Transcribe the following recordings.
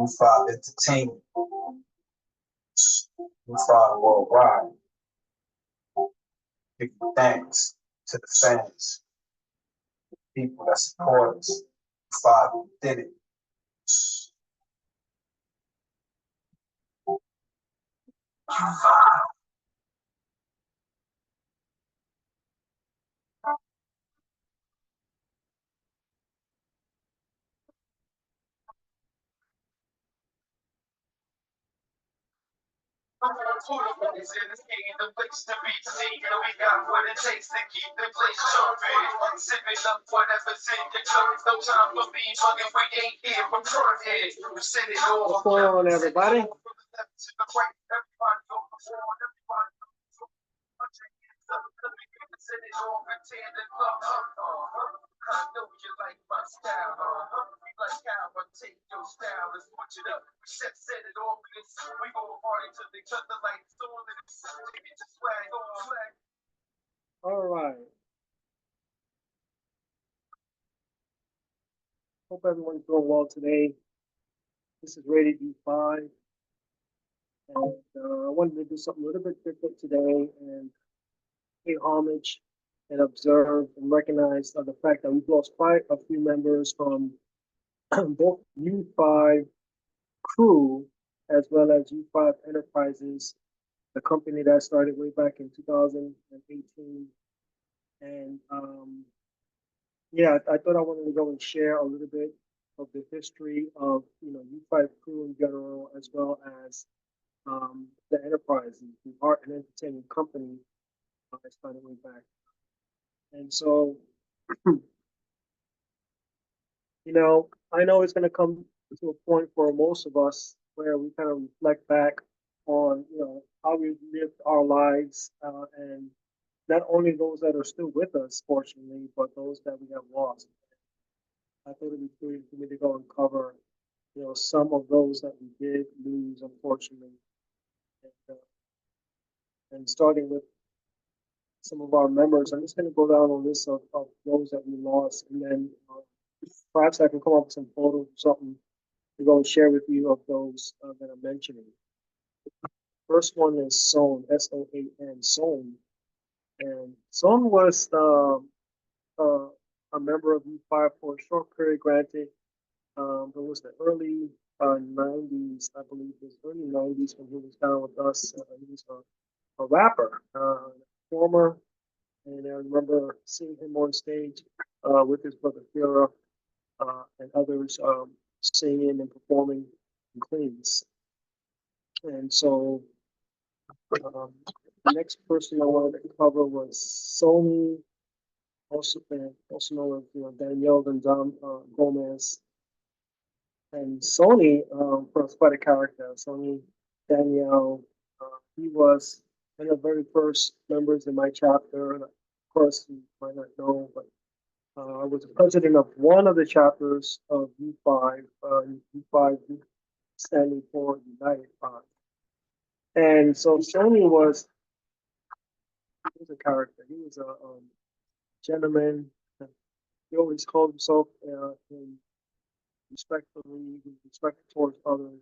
U5 Entertainment, U5 Worldwide. Big thanks to the fans, people that support us. U5 did it. It's in this game, the place to be seen. And we got what it takes to keep the place jumping. Sipping up whatever's in the cup. No time for me talking, we ain't here for front head. We send it all. What's going on, everybody? I know you like my style, you like how I take your style and switch it up. We set it off and it's we go party till they cut the lights on and it's get your swag on swag. All right. Hope everyone's doing well today. This is Rated U5, and I wanted to do something a little bit different today and pay homage and observe and recognize the fact that we've lost quite a few members from both U5 crew as well as U5 Enterprises, the company that started way back in 2018. And yeah, I thought I wanted to go and share a little bit of the history of U5 crew in general, as well as the Enterprises, the art and entertainment company that started way back. And so, I know it's going to come to a point for most of us where we kind of reflect back on, how we lived our lives, and not only those that are still with us, fortunately, but those that we have lost. I thought it'd be great for me to go and cover, some of those that we did lose, unfortunately, and starting with some of our members. I'm just going to go down a list of those that we lost, and then perhaps I can come up with some photos, something to go and share with you of those that I'm mentioning. First one is Sohn, S-O-A-N, Sohn. And Sohn was a member of U5 for a short period, granted. It was the early 90s, I believe it was early 90s when he was down with us. He was a rapper, performer, and I remember seeing him on stage with his brother Fira and others singing and performing in Queens. And so the next person I wanted to cover was Sony, also known as Danielle Gomez. And Sony was quite a character. Sony Danielle, he was one of the very first members in my chapter. And of course, you might not know, but I was the president of one of the chapters of U5, U5 standing for United 5. And so Sony was a character. He was a gentleman. He always called himself respectfully, respectful towards others.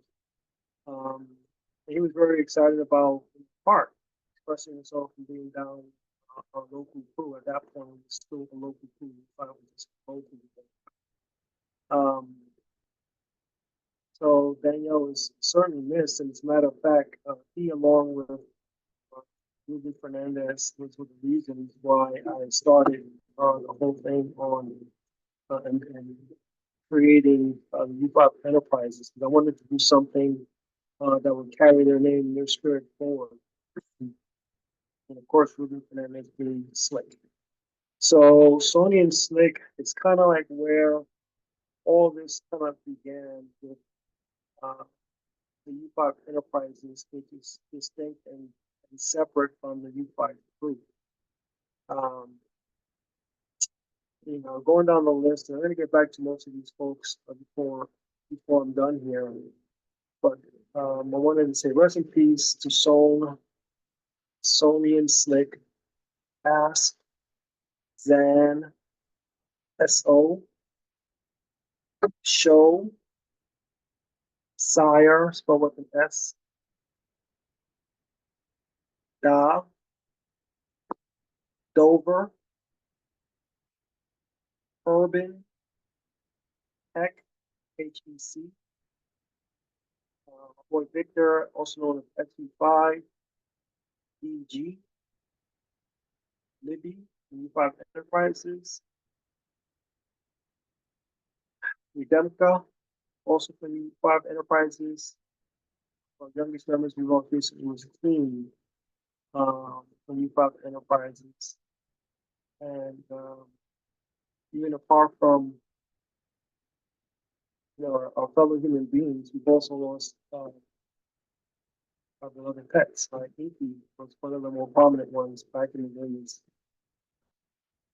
He was very excited about art, expressing himself and being down our local crew. At that point, it was still a local crew. It was just local. So Danielle is certainly missed, and as a matter of fact, he, along with Ruben Fernandez, was one of the reasons why I started the whole thing on and creating U5 Enterprises, because I wanted to do something that would carry their name and their spirit forward. And of course, Ruben Fernandez being Slick. So Sony and Slick, it's kind of like where all this kind of began with the U5 Enterprises, which is distinct and separate from the U5 group. Going down the list, and I'm going to get back to most of these folks before I'm done here. But I wanted to say rest in peace to Sohn, Sony and Slick, Ass, Zan, S.O., Show, Sire, spelled with an S. Da, Dover, Urban, Heck, HEC. My boy Victor, also known as SU5, EG, Libby, U5 Enterprises, Redemka, also from U5 Enterprises. Our youngest members we lost recently was Clean, from U5 Enterprises. And even apart from our fellow human beings, we've also lost our beloved pets. Like Inky was one of the more prominent ones back in the days.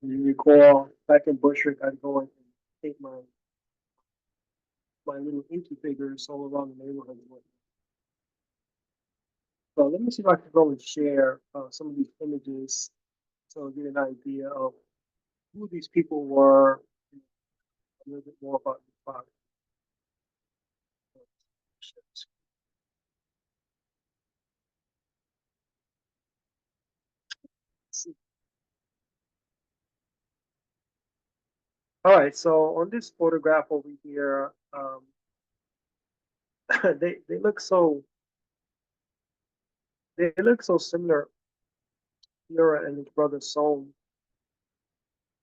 You recall back in Bushwick, I'd go and take my little Inky figures all around the neighborhood with me. So let me see if I can go and share some of these images so get an idea of who these people were, a little bit more about the product. All right, so on this photograph over here, they look so similar, Yura and his brother Son,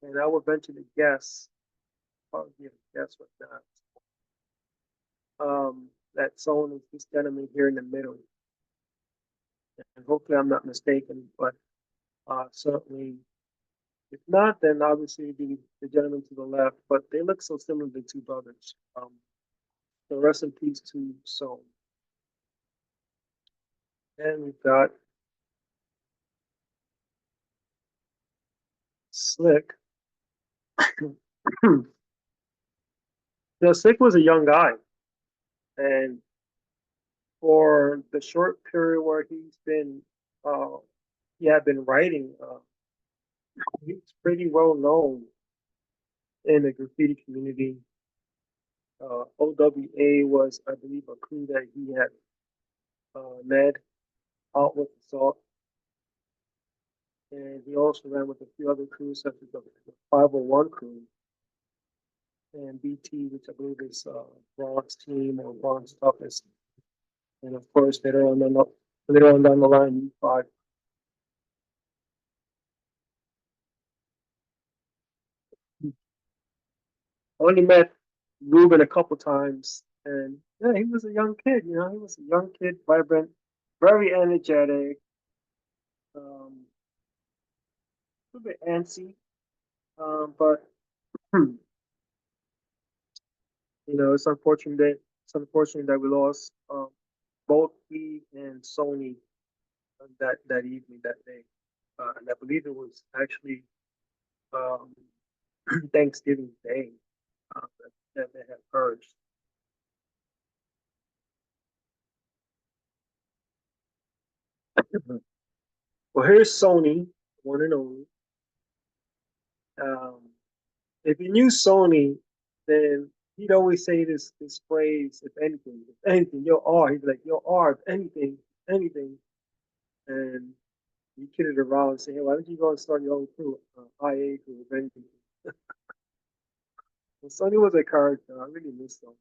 and I would venture to guess, probably give a guess with that. That Son is this gentleman here in the middle, and hopefully I'm not mistaken, but certainly if not, then obviously it'd be the gentleman to the left, but they look so similar to two brothers. So rest in peace to Son. And we've got Slick. Slick was a young guy, and for the short period where he had been writing, he's pretty well known in the graffiti community. OWA was, I believe, a crew that he had led out with Assault. And he also ran with a few other crews, such as the 501 crew and BT, which I believe is Bronx Team or Bronx Toughest. And of course, later on down the line, U5. I only met Ruben a couple times, and yeah, he was a young kid. He was a young kid, vibrant, very energetic, a little bit antsy, but it's unfortunate that we lost both he and Sony that evening, that day, and I believe it was actually um, Thanksgiving Day that they had purged. Well, here's Sony, one and only. Um, if you knew Sony, then he'd always say this phrase, if anything, yo R. He'd be like, yo R, if anything, and he kidded around and say, hey, why don't you go and start your own crew, IA crew, if anything. Well, Sonny was a character. I really miss him.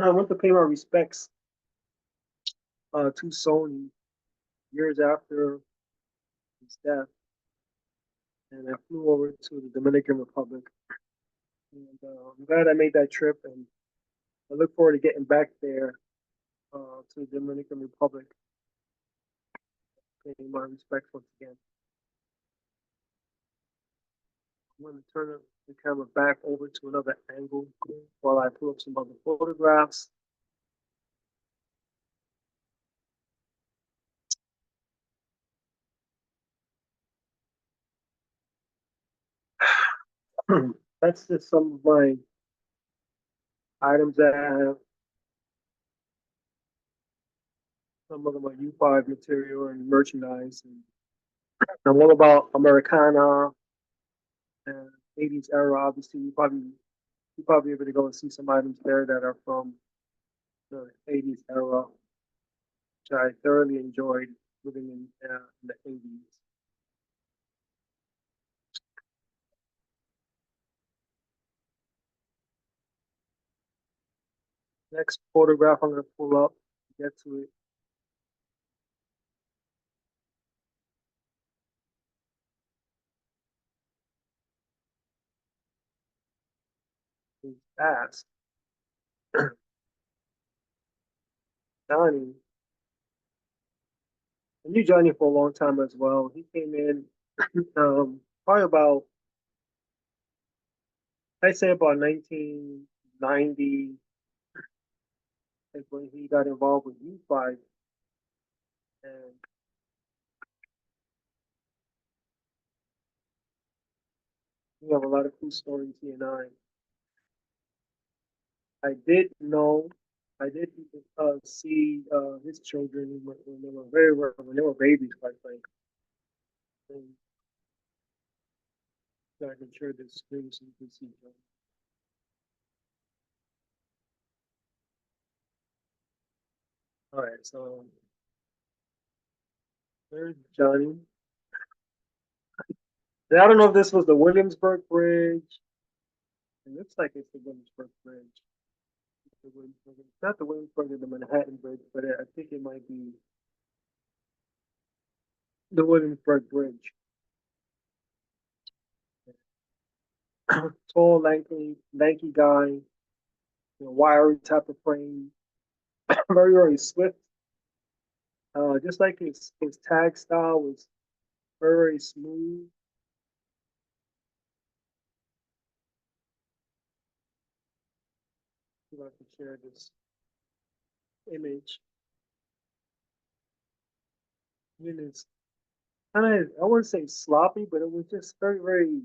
I went to pay my respects to Sony years after his death, and I flew over to the Dominican Republic. And I'm glad I made that trip, and I look forward to getting back there to the Dominican Republic, paying my respects once again. I'm going to turn the camera back over to another angle while I pull up some other photographs. That's just some of my items that I have. Some of them are U5 material and merchandise. And I'm all about Americana and 80s era. Obviously, you probably able to go and see some items there that are from the 80s era, which I thoroughly enjoyed living in the 80s. Next photograph I'm going to pull up, get to it. Is asked Johnny. I knew Johnny for a long time as well. He came in probably about, I'd say about 1990, like when he got involved with U5. And we have a lot of cool stories, he and I. I did know, I did see his children when they were when they were babies, quite frankly. And I can share this screen so you can see Johnny. All right, so there's Johnny. And I don't know if this was the Williamsburg Bridge. It looks like it's the Williamsburg Bridge. It's not the Williamsburg or the Manhattan Bridge, but I think it might be the Williamsburg Bridge. Tall, lanky guy, wiry type of frame, very, very swift. Just like his tag style was very, very smooth. If I can share this image. I mean, it's kind of, I wouldn't say sloppy, but it was just very, very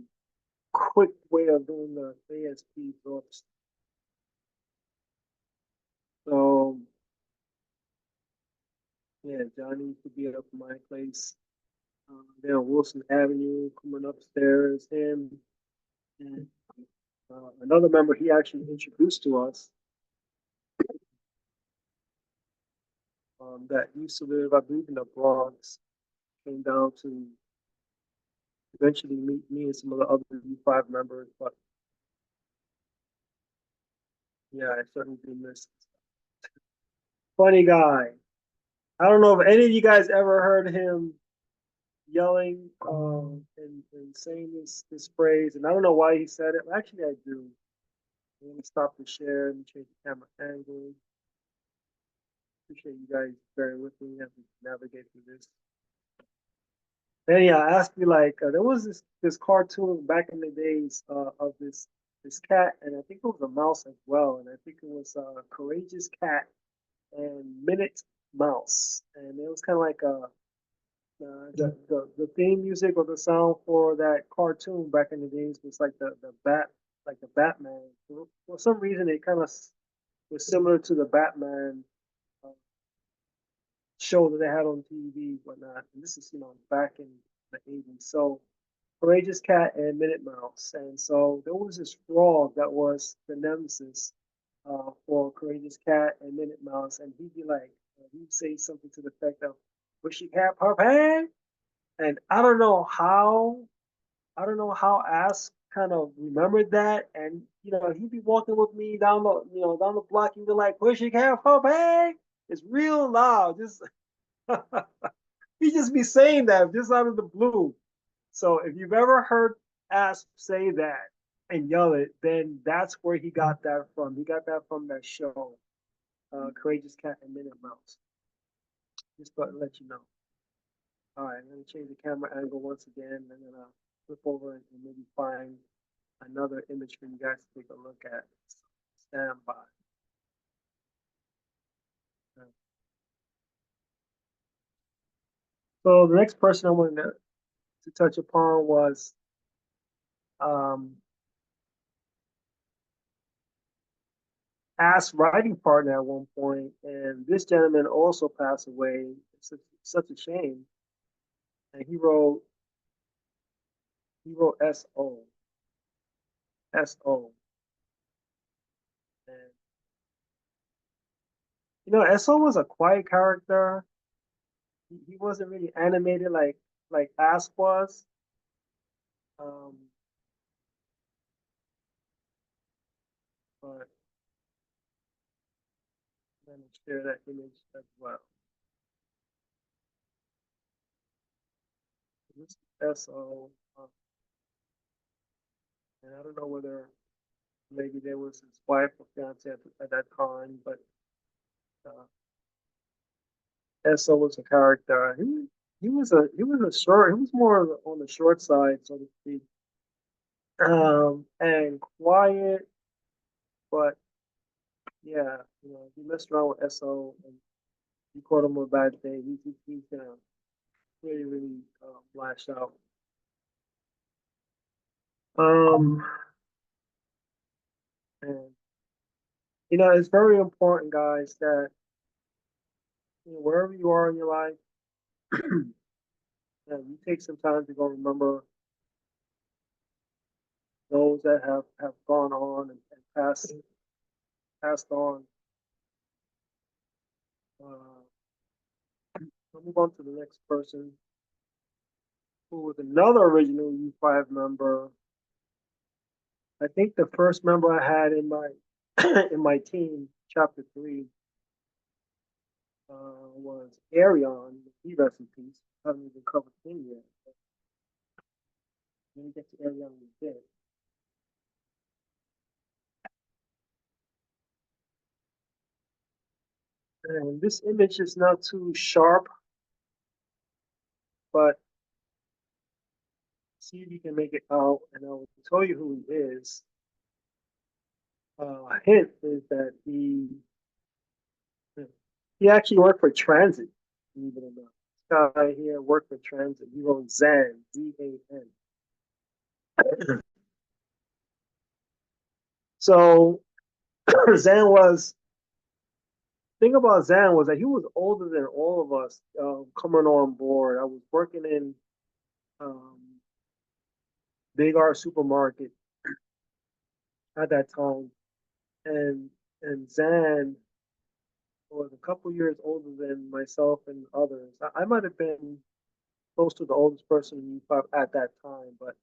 quick way of doing the ASP drops. So, yeah, Johnny used to be up in my place there on Wilson Avenue, coming upstairs. Him and another member he actually introduced to us that used to live, I believe, in the Bronx, came down to eventually meet me and some of the other U5 members. But yeah, I certainly do miss. Funny guy. I don't know if any of you guys ever heard him yelling and saying this phrase, and I don't know why he said it. Actually, I do. I'm gonna stop the share and change the camera angle. Appreciate you guys bearing with me as we navigate through this. And yeah, I asked you like there was this cartoon back in the days of this cat, and I think it was a mouse as well, and I think it was Courageous Cat and Minute Mouse, and it was kind of like the theme music or the sound for that cartoon back in the days was like the Batman. For some reason, it kind of was similar to the Batman uh, show that they had on TV, whatnot. And this is back in the 80s. So Courageous Cat and Minute Mouse, and so there was this frog that was the nemesis for Courageous Cat and Minute Mouse, and he'd be like, he'd say something to the effect of, "Bushy Cat Puppy," and I don't know how Ass kind of remembered that, and he'd be walking with me down the block, and be like, "Bushy Cat Puppy." It's real loud, just he just be saying that just out of the blue. So if you've ever heard Asp say that and yell it, then that's where he got that from. He got that from that show, Courageous Cat and Minute Mouse. Just thought to let you know. All right, I'm gonna change the camera angle once again. I'm gonna flip over and maybe find another image for you guys to take a look at. Stand by. So the next person I wanted to touch upon was Ass writing partner at one point, and this gentleman also passed away. It's such a shame. And he wrote S O, and You know, Esso was a quiet character. He wasn't really animated like Ask was. Um, but let me share that image as well. This is Esso, and I don't know whether maybe there was his wife or fiance at that time, but uh, Esso was a character. He was a short. He was more on the short side, so to speak, and quiet. But yeah, you know, he messed around with Esso, and he caught him on a bad day. He's gonna really lash out. Um, and you know, it's very important, guys, that you know, wherever you are in your life, that you take some time to go remember those that have gone on and passed on. Uh, we'll move on to the next person, who was another original U5 member. I think the first member I had in my in my team, chapter 3, was Arion. He rest in peace. I haven't even covered him yet. But when we get to Arion, we did. And this image is not too sharp, but see if you can make it out, and I'll tell you who he is. A hint is that he actually worked for Transit, believe it or not. This guy here worked for Transit. He wrote Zan, Z-A-N. So Zan was thing about Zan was that he was older than all of us coming on board. I was working in um, Big R supermarket at that time, and Zan was a couple years older than myself and others. I might have been close to the oldest person in U5 at that time, but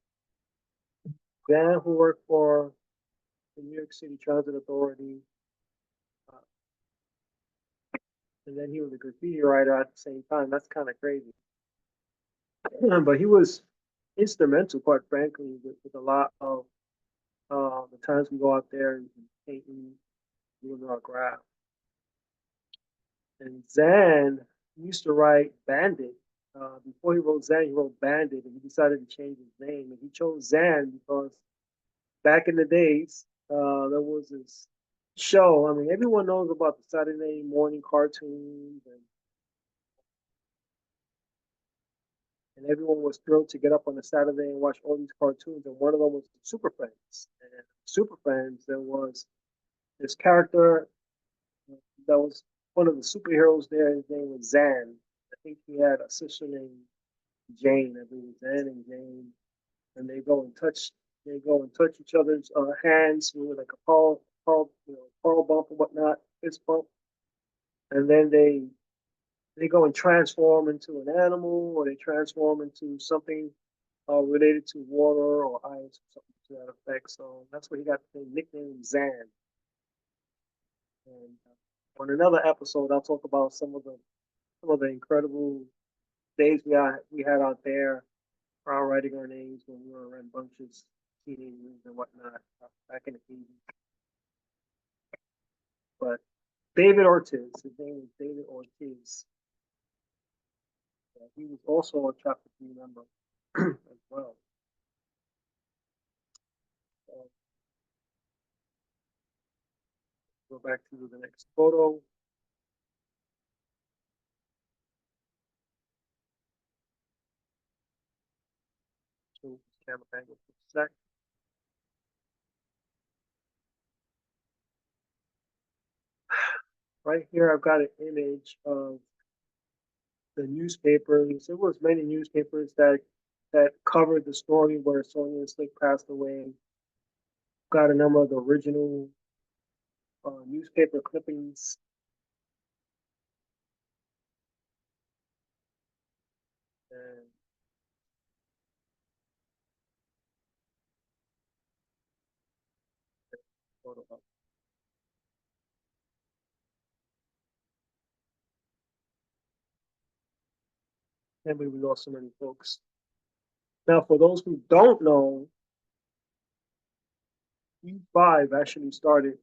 Zan, who worked for the New York City Transit Authority, uh, and then he was a graffiti writer at the same time. That's kind of crazy. But he was instrumental, quite frankly, with a lot of the times we go out there and painting, doing our craft. And Zan used to write Bandit. Before he wrote Zan, he wrote Bandit, and he decided to change his name. And he chose Zan because back in the days, there was this show. I mean, everyone knows about the Saturday morning cartoons, and everyone was thrilled to get up on a Saturday and watch all these cartoons. And one of them was Super Friends. And Super Friends, there was this character that was one of the superheroes there. His name was Zan. I think he had a sister named Jane. I believe Zan and Jane, and they go and touch each other's hands with like a paw bump and whatnot, fist bump, and then they go and transform into an animal, or they transform into something related to water or ice or something to that effect. So that's where he got the nickname Zan. And on another episode, I'll talk about some of the incredible days we had out there, writing our names when we were in bunches, teenagers and whatnot back in the 80s. But David Ortiz, his name was David Ortiz. He was also a Chapter 3 member as well. So go back to the next photo. So camera angle for a sec. Right here, I've got an image of the newspapers. There was many newspapers that covered the story where Sonia Slick passed away. Got a number of the original newspaper clippings. photo up. And we lost so many folks. Now, for those who don't know, U5 actually started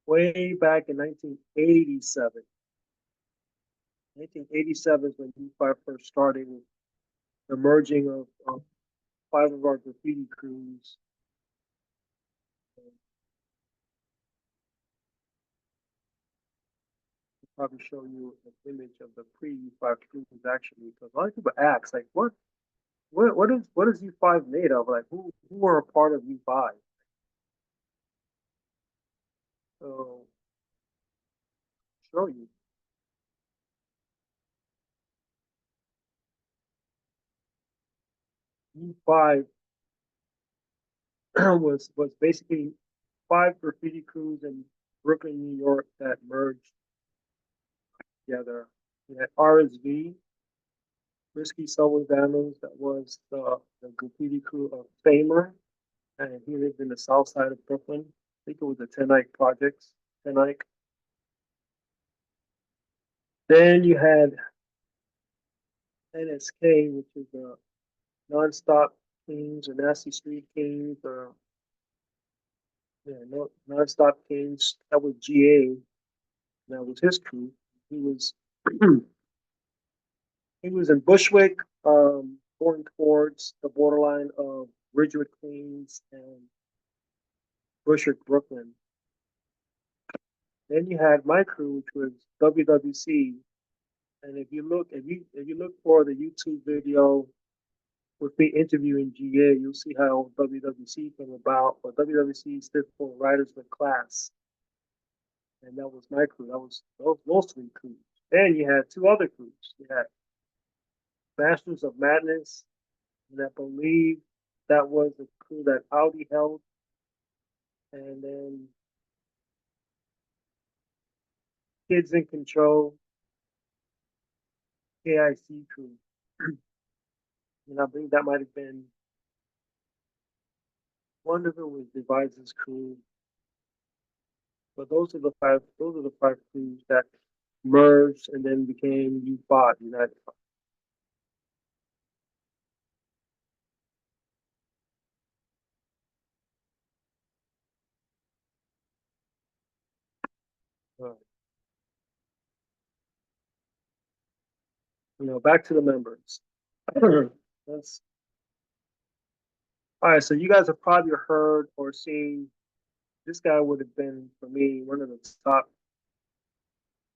way back in 1987. 1987 is when U5 first started with the merging of five of our graffiti crews. I'll probably show you an image of the pre-U5 crews actually, because a lot of people ask, like, what is U5 made of? Like, who are a part of U5? So, show you. U5 was basically five graffiti crews in Brooklyn, New York that merged together. We had RSV, Risky Subway Vandals, that was the graffiti crew of Famer, and he lived in the south side of Brooklyn. I think it was the Ten Ike Projects, Ten Ike. Then you had NSK, which is Nonstop Kings or Nasty Street Kings or no, Nonstop Kings. That was GA. That was his crew. He was he was in Bushwick, going towards the borderline of Ridgewood, Queens, and Bushwick, Brooklyn. Then you had my crew, which was WWC. And if you look for the YouTube video with me interviewing GA, you'll see how WWC came about. But WWC stood for Riders with Class, and that was my crew. That was those three crews. Then you had two other crews. You had Masters of Madness, and I believe that was the crew that Audi held. And then Kids in Control, KIC crew. And I believe that might have been one of it was Device's crew. But those are the five crews that merged and then became U5, United. Back to the members. That's all right. So you guys have probably heard or seen this guy would have been for me one of the top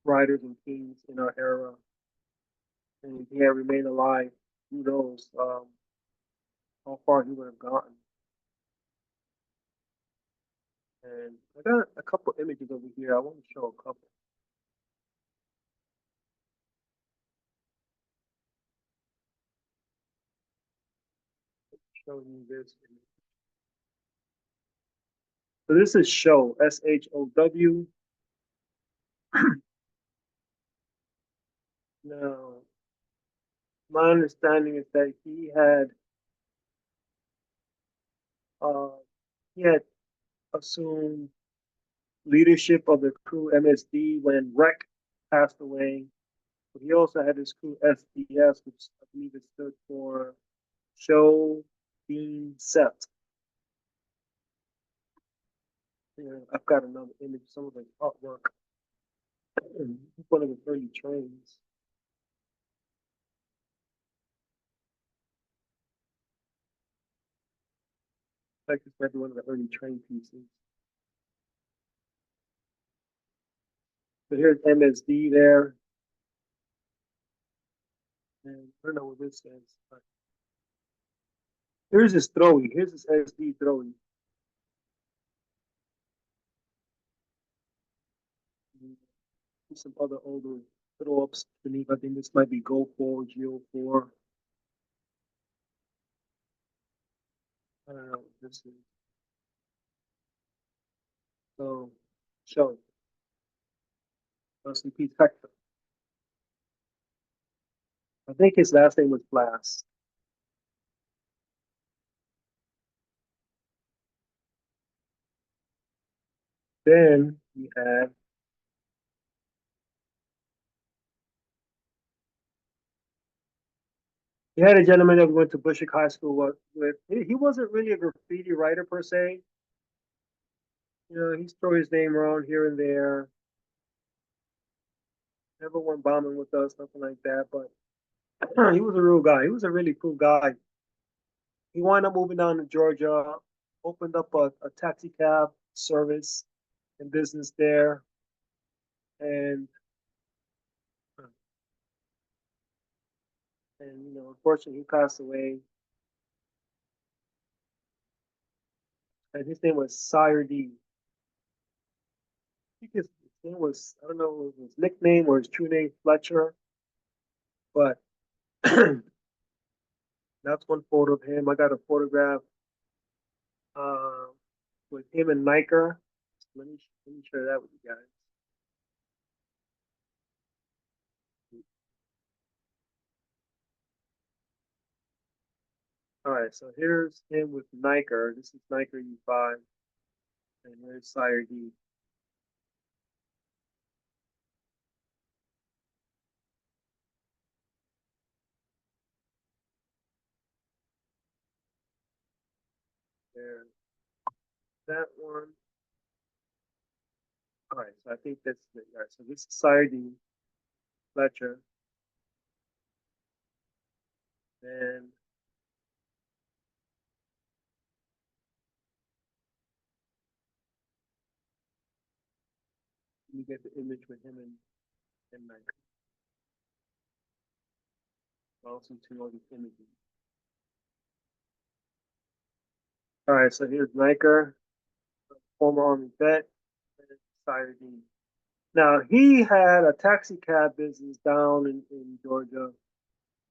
writers and kings in our era, and if he had remained alive, who knows how far he would have gotten. And I got a couple images over here. I want to show a couple. Show you this. So this is Show, SHOW. Now, my understanding is that uh, he had assumed leadership of the crew MSD when Rec passed away. But he also had his crew SDS, which I believe it stood for Show Being Set. I've got another image, some of the artwork. One of the early trains. Like it's maybe one of the early train pieces. So here's MSD there. And I don't know what this says. But here's his throwing. Here's his SD throwing. Some other older throw ups beneath. I think this might be Go 4, Geo 4. I don't know what this is. So, show. LCP Hector. I think his last name was Blast. then we had a gentleman that we went to Bushwick High School with. He wasn't really a graffiti writer per se. You know, he threw his name around here and there. Never went bombing with us, nothing like that. But he was a real guy. He was a really cool guy. He wound up moving down to Georgia, opened up a taxi cab service and business there, and you know, unfortunately, he passed away. And his name was Sire D. I think his name was, I don't know his nickname or his true name, Fletcher, but that's one photo of him. I got a photograph uh, with him and Niker. Let me share that with you guys. All right, so here's him with Niker. This is Niker U5, and here's Sire D. There's that one. All right, so I think that's it. All right, so this is Sire D, Fletcher, and you get the image with him and Niker. Also, two other images. All right, so here's Niker, former Army vet, and Sire D. Now, he had a taxi cab business down in Georgia,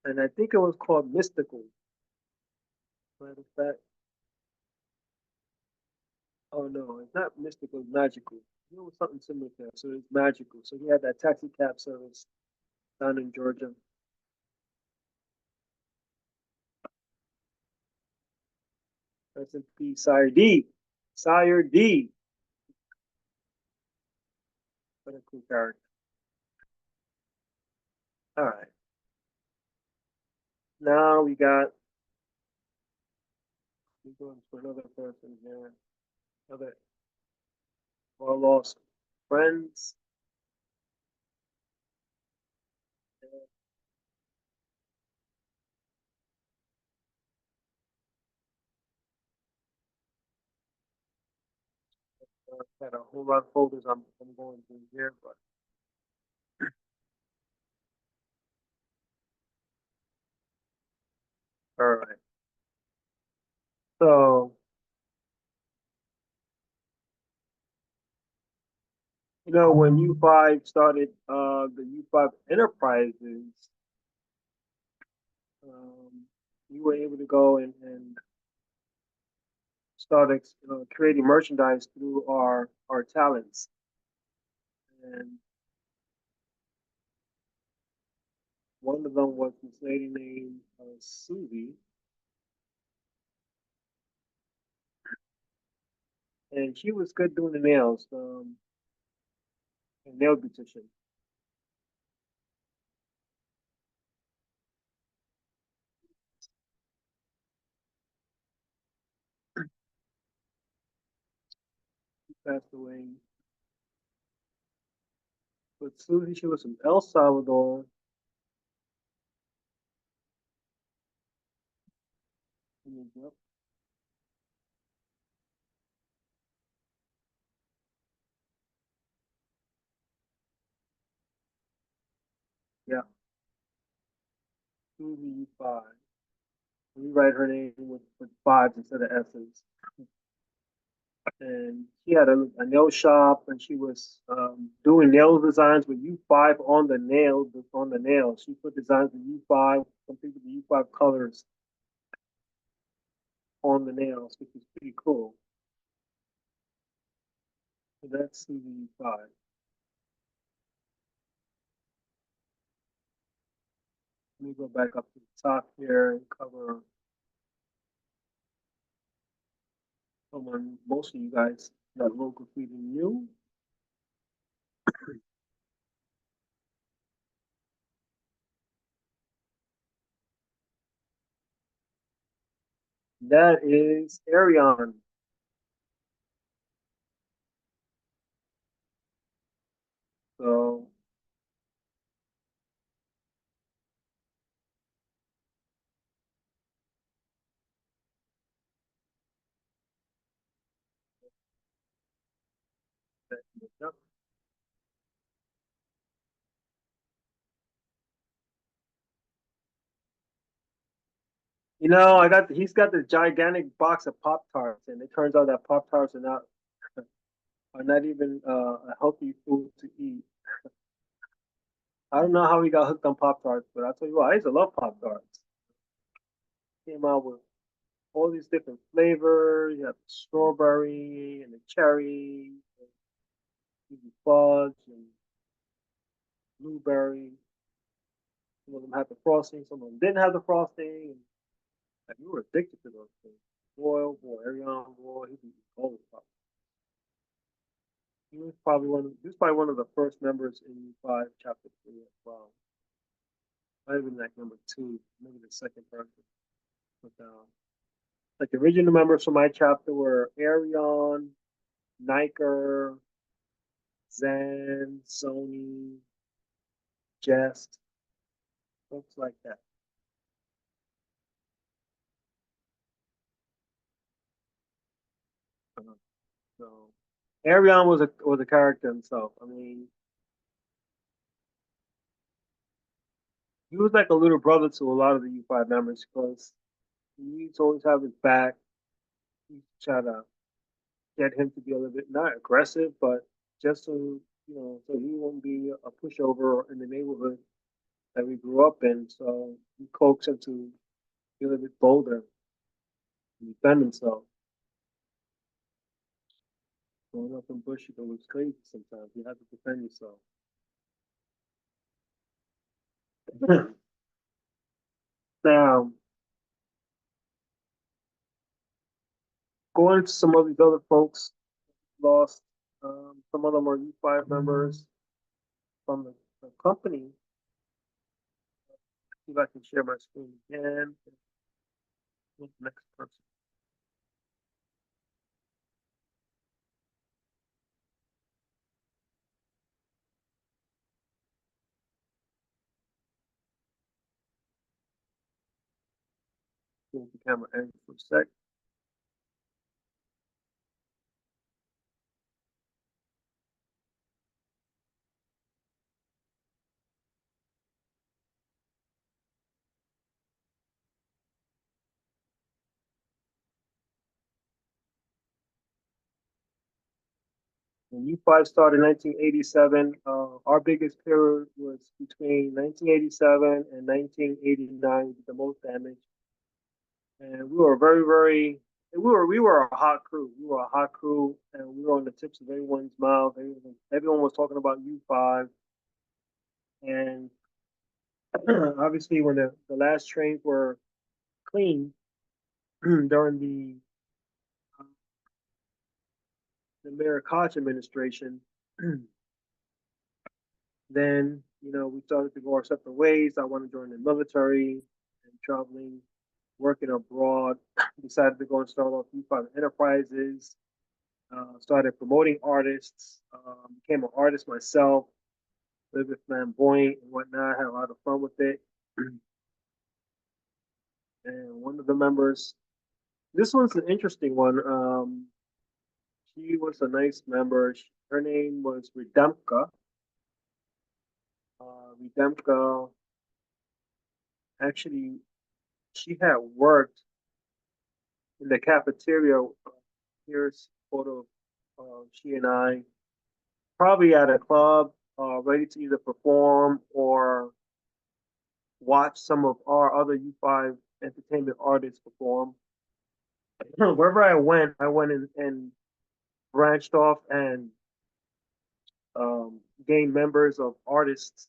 and I think it was called Mystical. Matter of fact, oh no, it's not Mystical, it's Magical. It was something similar to that, so it's Magical. So he had that taxi cab service down in Georgia. That's in P, Sire D. Sire D. What a cool character. All right. Now we going to another person here. Another well lost friends. Got a whole lot of folders I'm going through here, but all right. So, you know, when U5 started the U5 Enterprises, um, you were able to go and start creating merchandise through our talents. And one of them was this lady named Susie, and she was good doing the nails, a nail beautician. She passed away. But Susie, she was from El Salvador. Yep. Yeah, Susie U5. We write her name with fives instead of S's. And she had a nail shop, and she was doing nail designs with U5 on the nail. On the nails, she put designs with U5, complete with the U5 colors on the nails, which is pretty cool. So that's Susie U5. Let me go back up to the top here and cover most of you guys' Got local graffiti new. That is Arion. So yep. He's got this gigantic box of Pop Tarts, and it turns out that Pop Tarts are not even a healthy food to eat. I don't know how he got hooked on Pop Tarts, but I tell you what, I used to love Pop Tarts. Came out with all these different flavors. You have the strawberry and the cherry, and even fudge and blueberry. Some of them had the frosting, some of them didn't have the frosting. And like, you were addicted to those things. Boy, oh boy, Ariana boy, he was always Pop. He was probably one of the first members in U5 Chapter 3 as well. Might have been like number two, maybe the second person. But like the original members from my chapter were Arion, Niker, Zen, Sony, Jest, folks like that. So Arion was a character himself. I mean, he was like a little brother to a lot of the U5 members because he used to always have his back. He used to try to get him to be a little bit not aggressive, but just so so he won't be a pushover in the neighborhood that we grew up in. So he coaxed him to be a little bit bolder and defend himself. Growing up in Bushwick was crazy sometimes. You had to defend yourself. Now, going to some of these other folks lost. Some of them are U5 members from the company. See if I can share my screen again. What's the next person? Move the camera in for a sec. When U5 started in 1987, our biggest period was between 1987 and 1989, the most damage. And we were we were a hot crew. We were a hot crew, and we were on the tips of everyone's mouth. Everyone was talking about U5, and obviously when the last trains were cleaned during the Mayor Koch administration, then we started to go our separate ways. I wanted to join the military and traveling, working abroad. Decided to go and start off U5 Enterprises. Started promoting artists. Became an artist myself. Lived with flamboyant and whatnot. Had a lot of fun with it. And one of the members, this one's an interesting one. She was a nice member. Her name was Redemka. Redemka, actually, she had worked in the cafeteria. Here's a photo of she and I, probably at a club, ready to either perform or watch some of our other U5 entertainment artists perform. Wherever I went and branched off and gained members of artists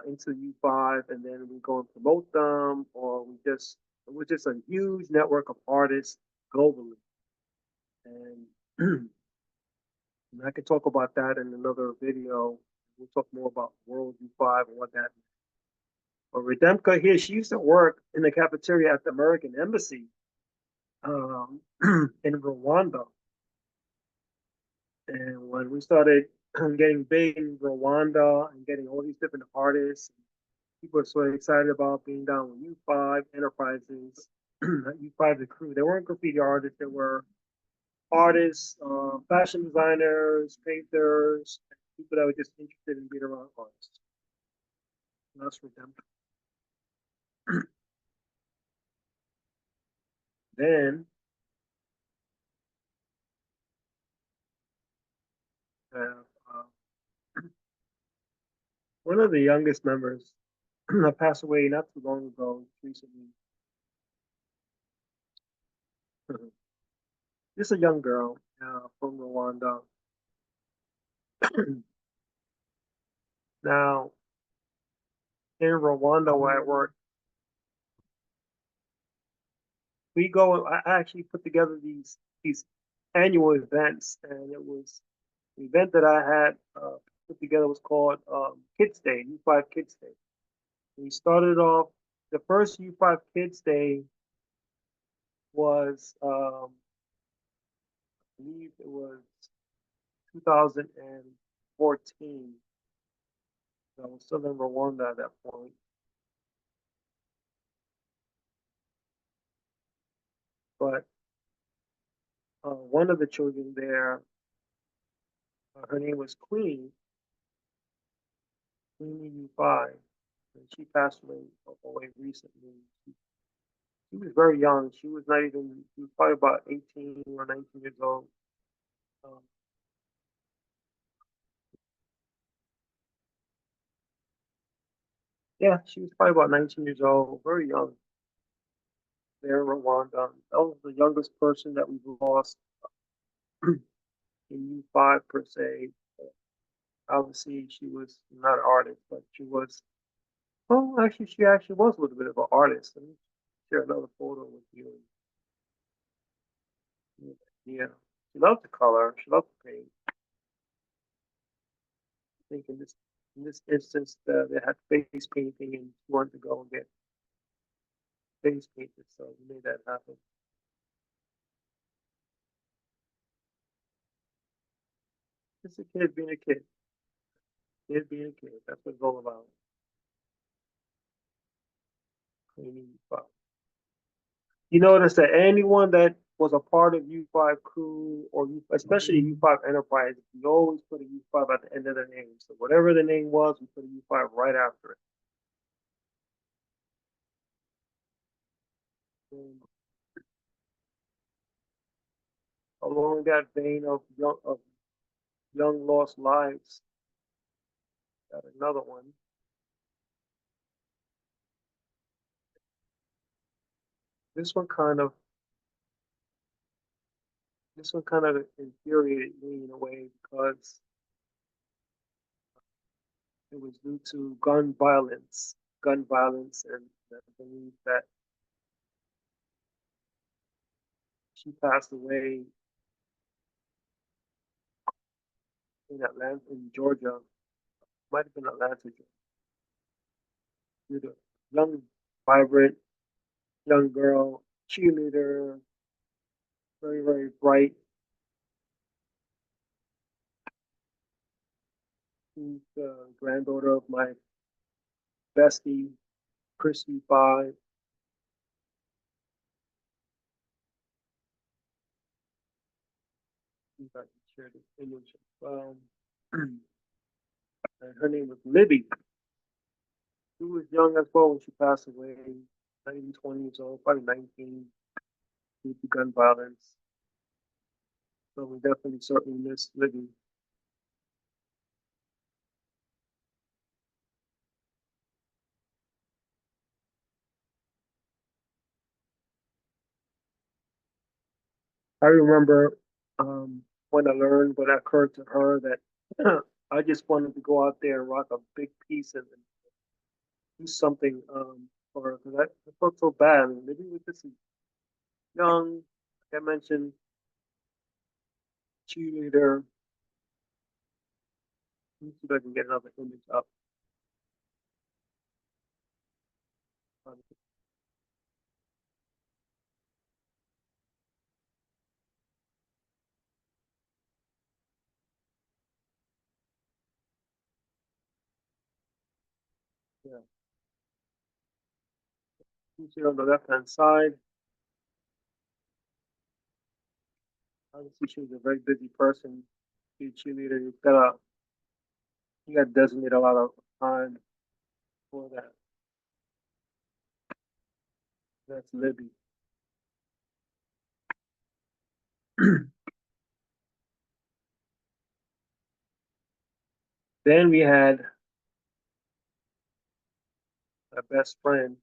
into U5, and then we go and promote them, or it was just a huge network of artists globally. And And I could talk about that in another video. We'll talk more about World U5 and what that meant. But Redemka here, she used to work in the cafeteria at the American Embassy um, in Rwanda. And when we started getting big in Rwanda and getting all these different artists, people were so excited about being down with U5 Enterprises, U5 the crew. They weren't graffiti artists, they were artists, fashion designers, painters, people that were just interested in being around artists. And that's for them. Then uh, uh, one of the youngest members passed away not too long ago, recently. Just a young girl from Rwanda. Now, in Rwanda, where I work, we go. I actually put together these annual events, and it was the event that I had put together was called Kids Day, U5 Kids Day. We started off the first U5 Kids Day was I believe it was 2014. I was still in Rwanda at that point. But one of the children there, her name was Queenie U5, and she passed away recently. She was very young. She was not even, she was probably about 18 or 19 years old. Um, yeah, she was probably about 19 years old, very young there in Rwanda. That was the youngest person that we've lost in U5 per se. Obviously, she was not an artist, but she was, well, actually, she actually was a little bit of an artist. Let me share another photo with you. Yeah, she loved to color, she loved to paint. I think in this instance, they had face painting and she wanted to go and get face painted, so we made that happen. Just a kid being a kid, kid being a kid. That's what it's all about. Cleaning up. You notice that anyone that was a part of U5 crew or especially U5 Enterprise, you always put a U5 at the end of their name. So whatever the name was, we put a U5 right after it. And along that vein of young lost lives, got another one. This one kind of this one kind of infuriated me in a way because it was due to gun violence, and I believe that she passed away in Atlanta, in Georgia. Might have been Atlanta, Georgia. Young, vibrant, young girl, cheerleader, very, very bright. She's the granddaughter of my bestie, Christy Five. If I can share this image. And her name was Libby. She was young as well when she passed away, 19, 20 years old, probably 19, due to gun violence. So we definitely certainly miss Libby. I remember when I learned what occurred to her that I just wanted to go out there and rock a big piece and do something for her because I felt so bad. I mean, maybe with this young, like I mentioned, cheerleader, Let me see if I can get another image up. Yeah. You see on the left hand side, obviously she was a very busy person. She's a cheerleader. You got to designate a lot of time for that. That's Libby. Then we had a best friend,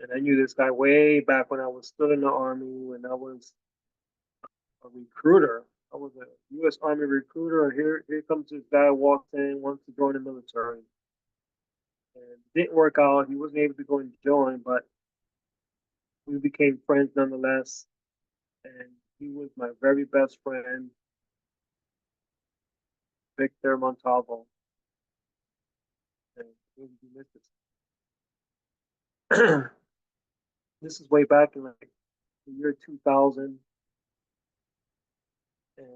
and I knew this guy way back when I was still in the army, when I was a recruiter. I was a U.S. Army recruiter, and here comes this guy walks in, wants to join the military, and it didn't work out. He wasn't able to go and join, but we became friends nonetheless. And he was my very best friend, Victor Montalvo, and we missed this. This is way back in like the year 2000, and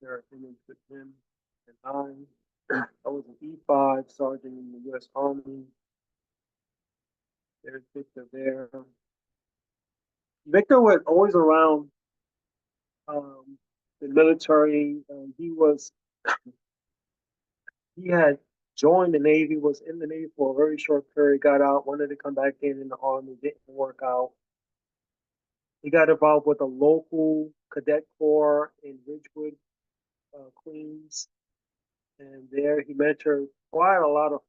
there are images with him and I. I was an E5 sergeant in the U.S. Army. There's Victor there. Victor was always around the military. He had joined the Navy, was in the Navy for a very short period, got out, wanted to come back in the Army, didn't work out. He got involved with a local cadet corps in Ridgewood, Queens, and there he mentored quite a lot of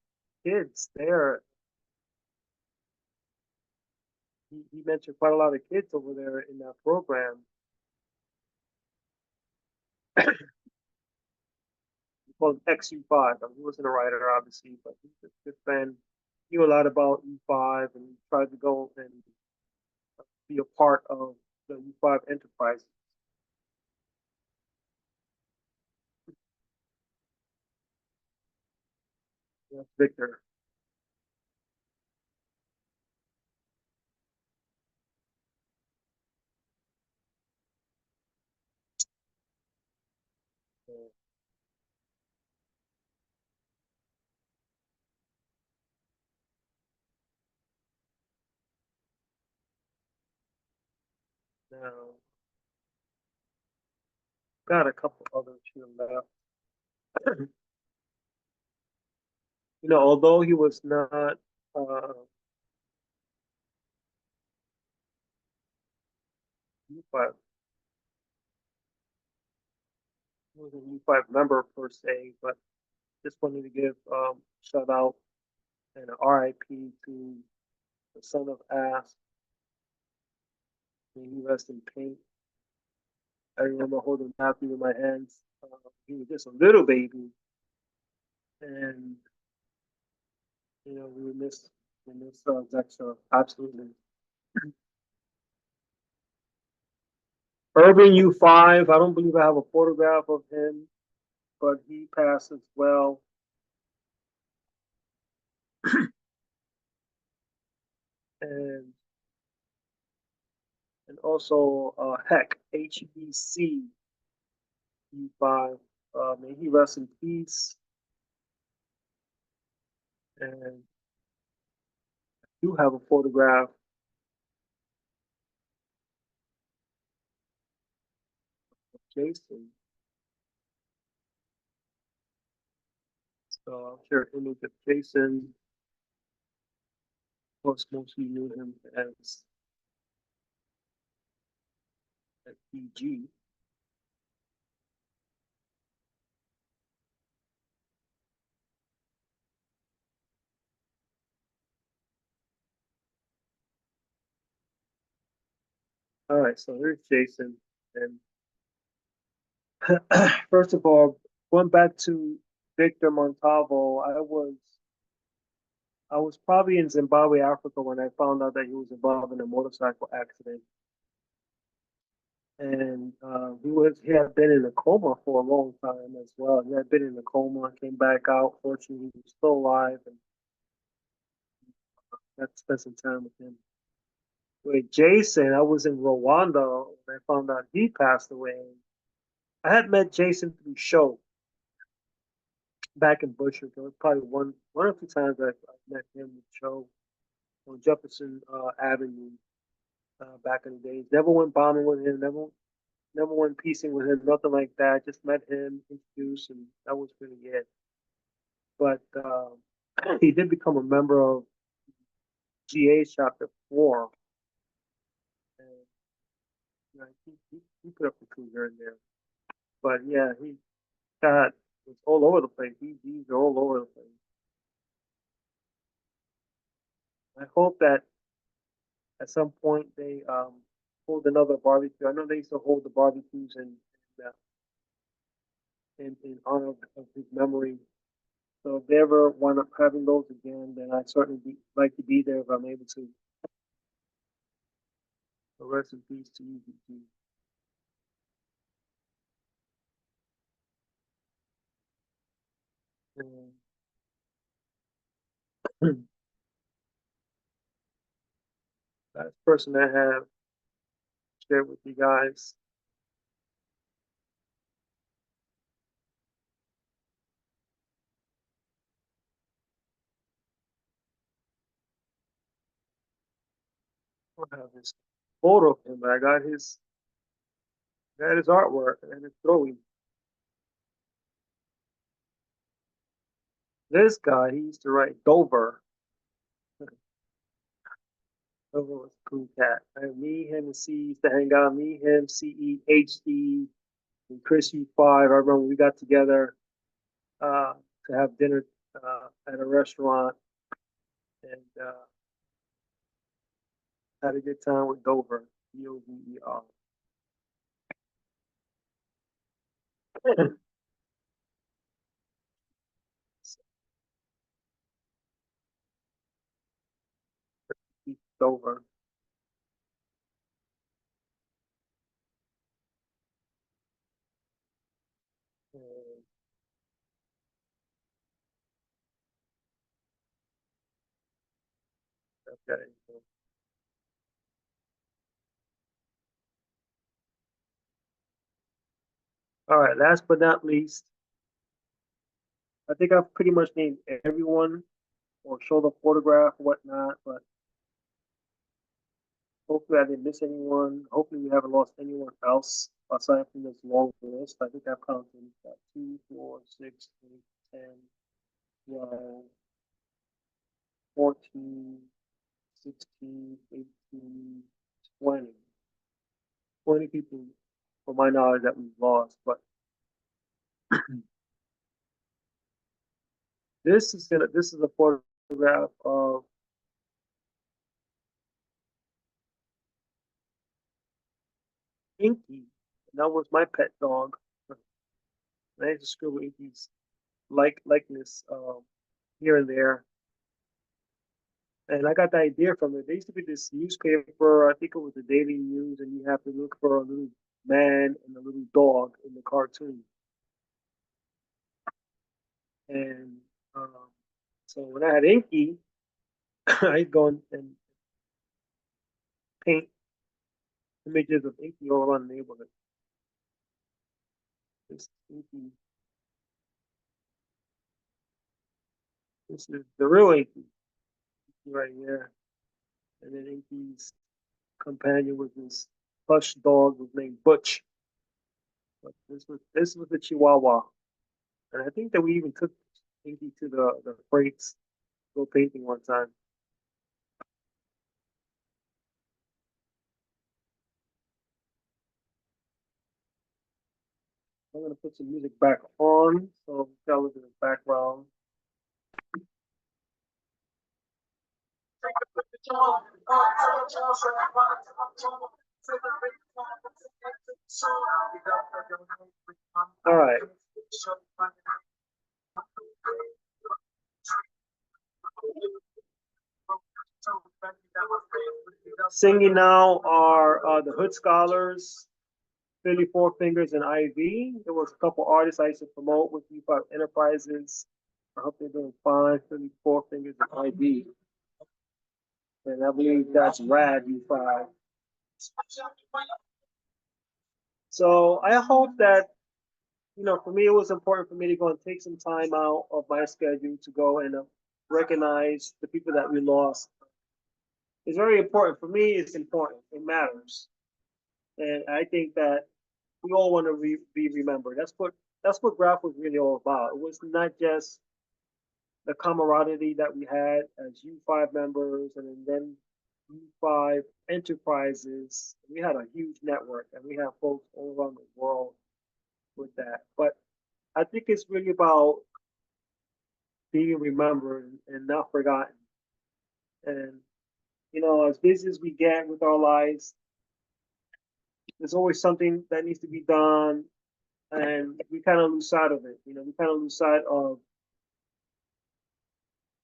kids there. He mentored quite a lot of kids over there in that program. He called XU5. I mean, he wasn't a writer, obviously, but he's a good friend. He knew a lot about U5 and tried to go and be a part of the U5 enterprise. That's Victor. Now, got a couple others here left. Although he was not U5, he was a U5 member per se, but just wanted to give shout out and an RIP to the son of Ass. May he rest in pain. I remember holding Matthew in my hands. He was just a little baby, and we miss Dexter absolutely. Urban U5. I don't believe I have a photograph of him, but he passed as well. and and also Heck HEC U5. May he rest in peace. And I do have a photograph of Jason. So I'll share an image of Jason. Of course, most of you knew him as PG. All right, so here's Jason. And first of all, going back to Victor Montalvo, I was I was probably in Zimbabwe, Africa, when I found out that he was involved in a motorcycle accident. And he had been in a coma for a long time as well. He had been in a coma, came back out. Fortunately, he was still alive, and got to spend some time with him. With Jason, I was in Rwanda when I found out he passed away. I had met Jason through show back in Bushwick. It was probably one or two times I met him with show on Jefferson Avenue back in the days. Never went bombing with him. Never went piecing with him. Nothing like that. Just met him, introduced, and that was really it. But he did become a member of GA Chapter 4. And you know, he put up the coup here and there. But yeah, he got it's all over the place. He's all over the place. I hope that at some point they hold another barbecue. I know they used to hold the barbecues in honor of his memory. So if they ever wind up having those again, then I'd certainly like to be there if I'm able to. So rest in peace to you, BT. Last person I have shared with you guys. I don't have his photo of him, but I got his artwork and his throwing. This guy, he used to write Dover. Dover was a cool cat. Me, him, and C used to hang out. Me, him, CE, HD, and Chris U5. I remember we got together to have dinner at a restaurant and had a good time with Dover. Dover. Dover. Okay. All right. Last but not least, I think I've pretty much named everyone or show the photograph, whatnot. But hopefully, I didn't miss anyone. Hopefully, we haven't lost anyone else aside from this long list. I think I've counted 2, 4, 6, 8, 10, 12, 14, 16, 18, 20. 20 people, from my knowledge, that we've lost. But this is a photograph of Inky. And that was my pet dog. I used to scribble Inky's likeness here and there. And I got the idea from it. There used to be this newspaper, I think it was the Daily News, and you have to look for a little man and a little dog in the cartoon. And so when I had Inky, I'd go and paint images of Inky all around the neighborhood. This Inky, this is the real Inky right here. And then Inky's companion was this plush dog was named Butch. But this was the Chihuahua. And I think that we even took Inky to the freights go painting one time. I'm gonna put some music back on, so that was in the background. All right. Singing now are the Hood Scholars, Philly Four Fingers, and Ivy. There was a couple artists I used to promote with U5 Enterprises. I hope they're doing fine. Philly Four Fingers and Ivy. And I believe that's Rad U5. So I hope that, for me, it was important for me to go and take some time out of my schedule to go and recognize the people that we lost. It's very important. For me, it's important. It matters. And I think that we all want to be remembered. That's what Graph was really all about. It was not just the camaraderie that we had as U5 members and then U5 Enterprises. We had a huge network and we have folks all around the world with that. But I think it's really about being remembered and not forgotten. And, as busy as we get with our lives, there's always something that needs to be done. And we kind of lose sight of it. We kind of lose sight of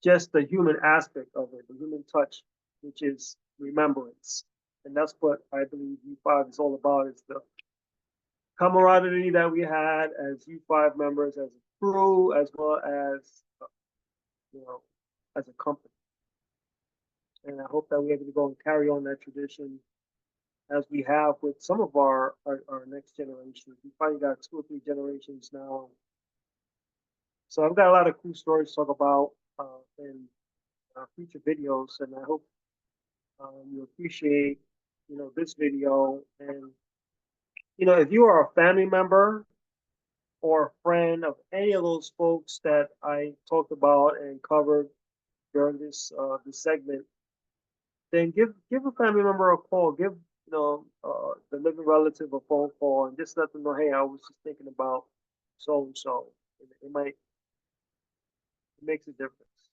just the human aspect of it, the human touch, which is remembrance. And that's what I believe U5 is all about, is the camaraderie that we had as U5 members, as a crew, as well as, as a company. And I hope that we're able to go and carry on that tradition as we have with some of our next generation. We finally got 2 or 3 generations now. So I've got a lot of cool stories to talk about in future videos, and I hope you appreciate, this video. And, if you are a family member or a friend of any of those folks that I talked about and covered during this segment, then give a family member a call. Give the living relative a phone call and just let them know, hey, I was just thinking about so and so. It makes a difference.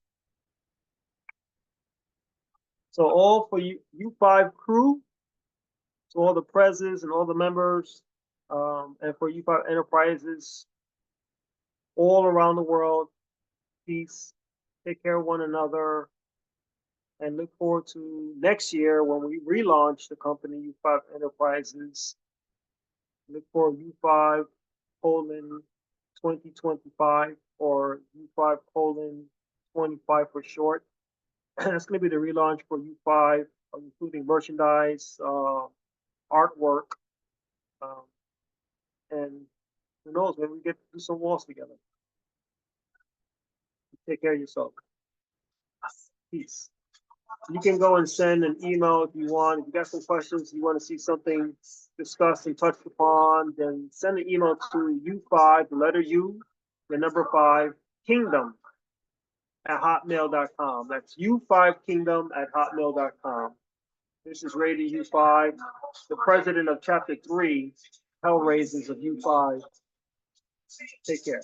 So all for U5 crew, to all the presidents and all the members, and for U5 Enterprises all around the world, peace, take care of one another, and look forward to next year when we relaunch the company U5 Enterprises. Look for U5 2025 or U5 25 for short. That's going to be the relaunch for U5, including merchandise, artwork, and who knows, maybe we get to do some walls together. Take care of yourself. Peace. You can go and send an email if you want. If you got some questions, you want to see something discussed and touched upon, then send an email to U5, the letter U, the number 5, kingdom @hotmail.com. That's U5kingdom @hotmail.com. This is Radio U5, the president of Chapter 3, Hellraisers of U5. Take care.